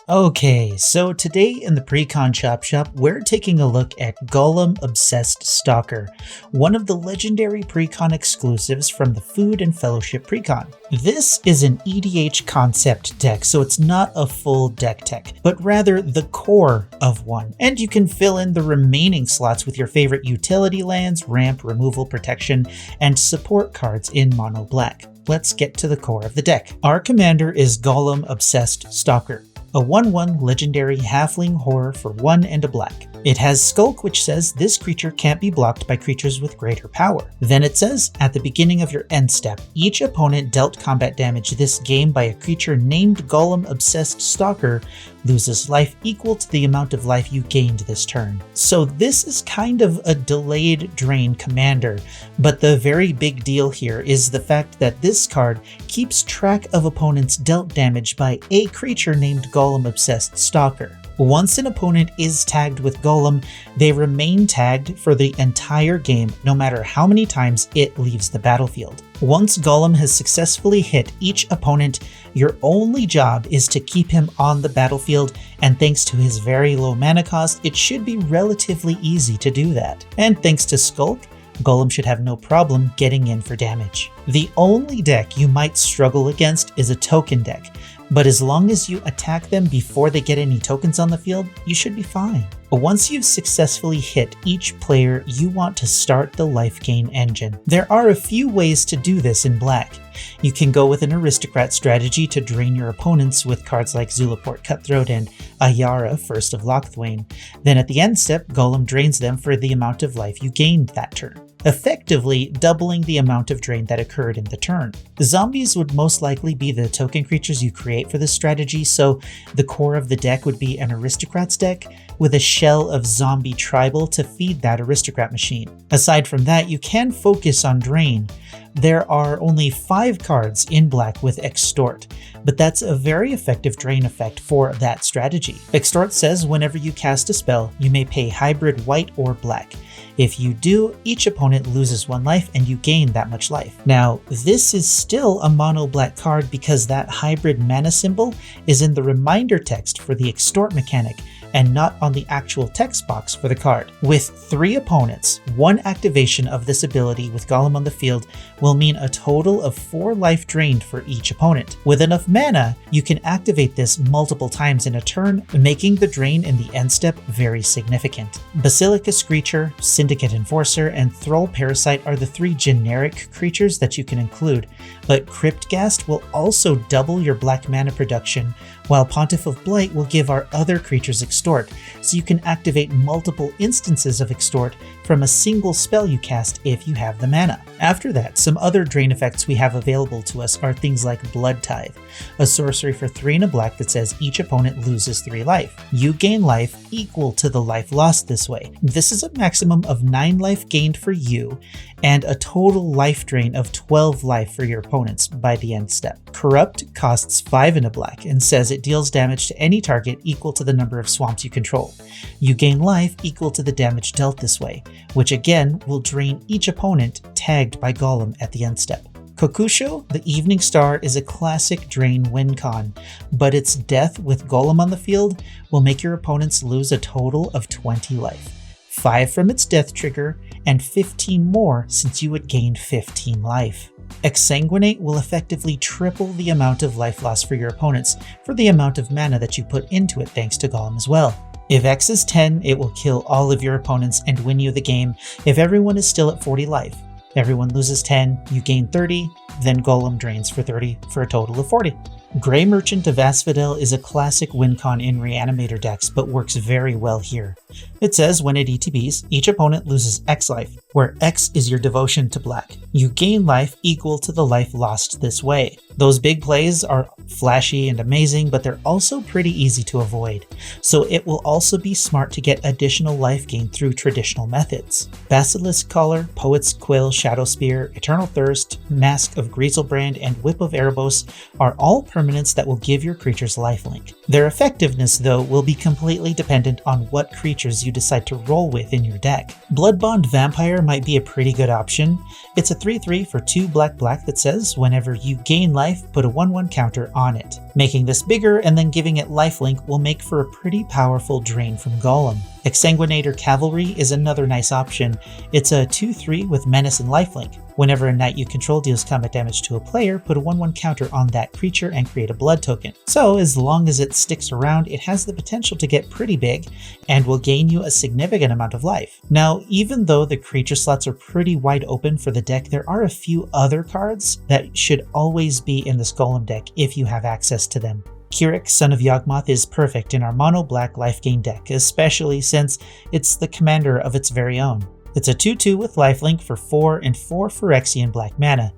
Okay, so today in the Precon Chop Shop, we're taking a look at Gollum Obsessed Stalker, one of the legendary Precon exclusives from the Food and Fellowship Precon. This is an EDH concept deck, so it's not a full deck tech, but rather the core of one, and you can fill in the remaining slots with your favorite utility lands, ramp, removal, protection, and support cards in mono black. Let's get to the core of the deck. Our commander is Gollum Obsessed Stalker, a 1/1 legendary halfling horror for 1 and a black. It has Skulk, which says this creature can't be blocked by creatures with greater power. Then it says, at the beginning of your end step, each opponent dealt combat damage this game by a creature named Gollum Obsessed Stalker loses life equal to the amount of life you gained this turn. So this is kind of a delayed drain commander, but the very big deal here is the fact that this card keeps track of opponents dealt damage by a creature named Gollum Obsessed Stalker. Once an opponent is tagged with Gollum, they remain tagged for the entire game, no matter how many times it leaves the battlefield. Once Gollum has successfully hit each opponent, your only job is to keep him on the battlefield, and thanks to his very low mana cost, it should be relatively easy to do that. And thanks to Skulk, Gollum should have no problem getting in for damage. The only deck you might struggle against is a token deck, but as long as you attack them before they get any tokens on the field, you should be fine. Once you've successfully hit each player, you want to start the life gain engine. There are a few ways to do this in black. You can go with an aristocrat strategy to drain your opponents with cards like Zulaport Cutthroat and Ayara, First of Lochthwain. Then at the end step, Gollum drains them for the amount of life you gained that turn, effectively doubling the amount of drain that occurred in the turn. The zombies would most likely be the token creatures you create for this strategy, so the core of the deck would be an aristocrats deck with a shell of zombie tribal to feed that aristocrat machine. Aside from that, you can focus on drain. There are only 5 cards in black with Extort, but that's a very effective drain effect for that strategy. Extort says whenever you cast a spell, you may pay hybrid white or black. If you do, each opponent loses 1 life and you gain that much life. Now, this is still a mono black card because that hybrid mana symbol is in the reminder text for the Extort mechanic and not on the actual text box for the card. With 3 opponents, 1 activation of this ability with Gollum on the field will mean a total of 4 life drained for each opponent. With enough mana, you can activate this multiple times in a turn, making the drain in the end step very significant. Basilica Screecher, Syndicate Enforcer, and Thrall Parasite are the 3 generic creatures that you can include, but Cryptghast will also double your black mana production, while Pontiff of Blight will give our other creatures Extort, so you can activate multiple instances of Extort from a single spell you cast if you have the mana. After that, some other drain effects we have available to us are things like Blood Tithe, a sorcery for 3 and a black that says each opponent loses 3 life. You gain life equal to the life lost this way. This is a maximum of 9 life gained for you, and a total life drain of 12 life for your opponents by the end step. Corrupt costs 5 and a black and says it deals damage to any target equal to the number of swamps you control. You gain life equal to the damage dealt this way, which again will drain each opponent tagged by Gollum at the end step. Kokusho, the Evening Star, is a classic drain win con, but its death with Gollum on the field will make your opponents lose a total of 20 life. 5 from its death trigger, and 15 more since you would gain 15 life. Exsanguinate will effectively triple the amount of life loss for your opponents for the amount of mana that you put into it thanks to Gollum as well. If X is 10, it will kill all of your opponents and win you the game if everyone is still at 40 life. Everyone loses 10, you gain 30, then Gollum drains for 30 for a total of 40. Grey Merchant of Asphodel is a classic win con in Reanimator decks, but works very well here. It says when it ETBs, each opponent loses X life, where X is your devotion to black. You gain life equal to the life lost this way. Those big plays are flashy and amazing, but they're also pretty easy to avoid, so it will also be smart to get additional life gain through traditional methods. Basilisk Collar, Poet's Quill, Shadow Spear, Eternal Thirst, Mask of Griezelbrand, and Whip of Erebos are all permanents that will give your creatures lifelink. Their effectiveness, though, will be completely dependent on what creatures you decide to roll with in your deck. Bloodbond Vampire might be a pretty good option. It's a 3/3 for 2 black that says whenever you gain life, put a 1/1 counter on it. Making this bigger and then giving it lifelink will make for a pretty powerful drain from Gollum. Exsanguinator Cavalry is another nice option. It's a 2/3 with Menace and lifelink. Whenever a knight you control deals combat damage to a player, put a 1/1 counter on that creature and create a blood token. So as long as it sticks around, it has the potential to get pretty big and will gain you a significant amount of life. Now, even though the creature slots are pretty wide open for the deck, there are a few other cards that should always be in this Gollum deck if you have access to them. Kirik, Son of Yawgmoth, is perfect in our mono-black life gain deck, especially since it's the commander of its very own. It's a 2/2 with lifelink for 4 and 4 Phyrexian black mana.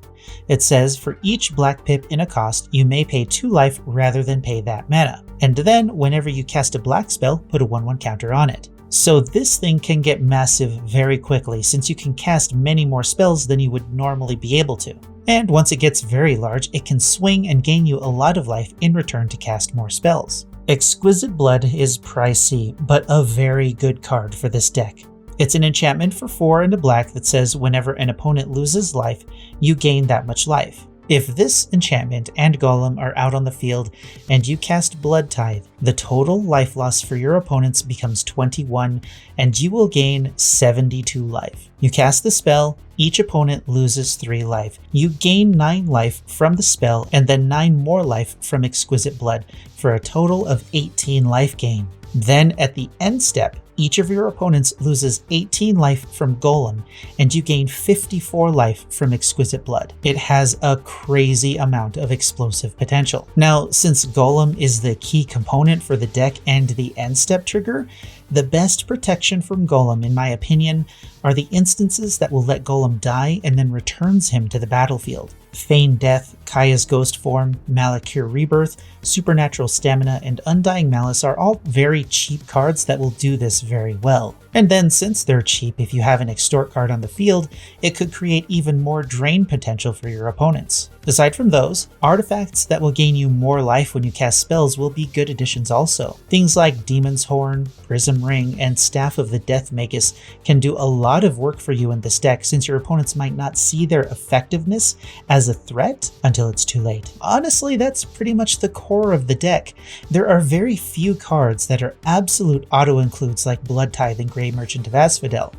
It says for each black pip in a cost, you may pay 2 life rather than pay that mana. And then, whenever you cast a black spell, put a 1/1 counter on it. So this thing can get massive very quickly, since you can cast many more spells than you would normally be able to. And once it gets very large, it can swing and gain you a lot of life in return to cast more spells. Exquisite Blood is pricey, but a very good card for this deck. It's an enchantment for 4 and a black that says whenever an opponent loses life, you gain that much life. If this enchantment and Gollum are out on the field and you cast Blood Tithe, the total life loss for your opponents becomes 21 and you will gain 72 life. You cast the spell, each opponent loses 3 life. You gain 9 life from the spell and then 9 more life from Exquisite Blood for a total of 18 life gain. Then at the end step, each of your opponents loses 18 life from Gollum, and you gain 54 life from Exquisite Blood. It has a crazy amount of explosive potential. Now, since Gollum is the key component for the deck and the end step trigger, the best protection from Gollum, in my opinion, are the instances that will let Gollum die and then returns him to the battlefield. Feign Death, Kaya's Ghost Form, Malakir Rebirth, Supernatural Stamina, and Undying Malice are all very cheap cards that will do this very well. And then since they're cheap, if you have an extort card on the field, it could create even more drain potential for your opponents. Aside from those, artifacts that will gain you more life when you cast spells will be good additions also. Things like Demon's Horn, Prism Ring, and Staff of the Death Magus can do a lot of work for you in this deck, since your opponents might not see their effectiveness as a threat until it's too late. Honestly, that's pretty much the core of the deck. There are very few cards that are absolute auto-includes like Blood Tithe and Grey Merchant of Asphodel.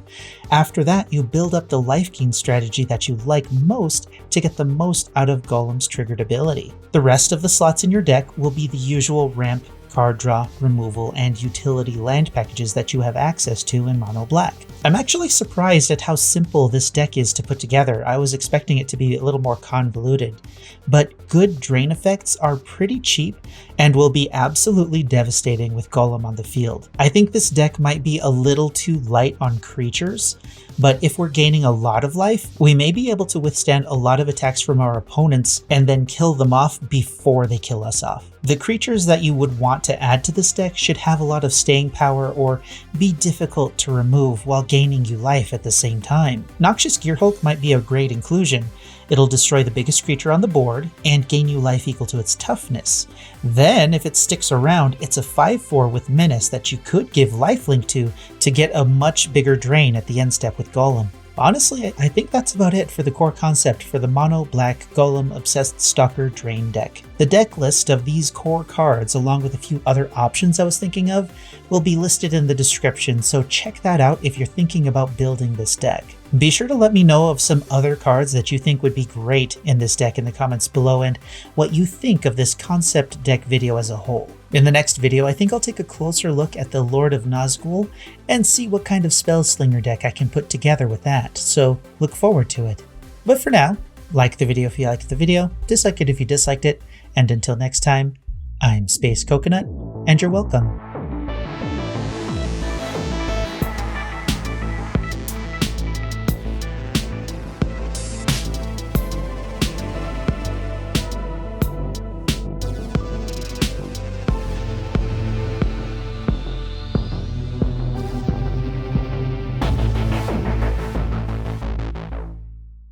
After that, you build up the life gain strategy that you like most to get the most out of Gollum's triggered ability. The rest of the slots in your deck will be the usual ramp, card draw, removal, and utility land packages that you have access to in Mono Black. I'm actually surprised at how simple this deck is to put together. I was expecting it to be a little more convoluted, but good drain effects are pretty cheap and will be absolutely devastating with Gollum on the field. I think this deck might be a little too light on creatures, but if we're gaining a lot of life, we may be able to withstand a lot of attacks from our opponents and then kill them off before they kill us off. The creatures that you would want to add to this deck should have a lot of staying power or be difficult to remove while gaining you life at the same time. Noxious Gearhulk might be a great inclusion. It'll destroy the biggest creature on the board and gain you life equal to its toughness. Then, if it sticks around, it's a 5/4 with Menace that you could give lifelink to get a much bigger drain at the end step with Gollum. Honestly, I think that's about it for the core concept for the Mono Black Gollum Obsessed Stalker Drain deck. The deck list of these core cards, along with a few other options I was thinking of, will be listed in the description, so check that out if you're thinking about building this deck. Be sure to let me know of some other cards that you think would be great in this deck in the comments below and what you think of this concept deck video as a whole. In the next video, I think I'll take a closer look at the Lord of Nazgul and see what kind of Spellslinger deck I can put together with that, so look forward to it. But for now, like the video if you liked the video, dislike it if you disliked it, and until next time, I'm Space Coconut, and you're welcome.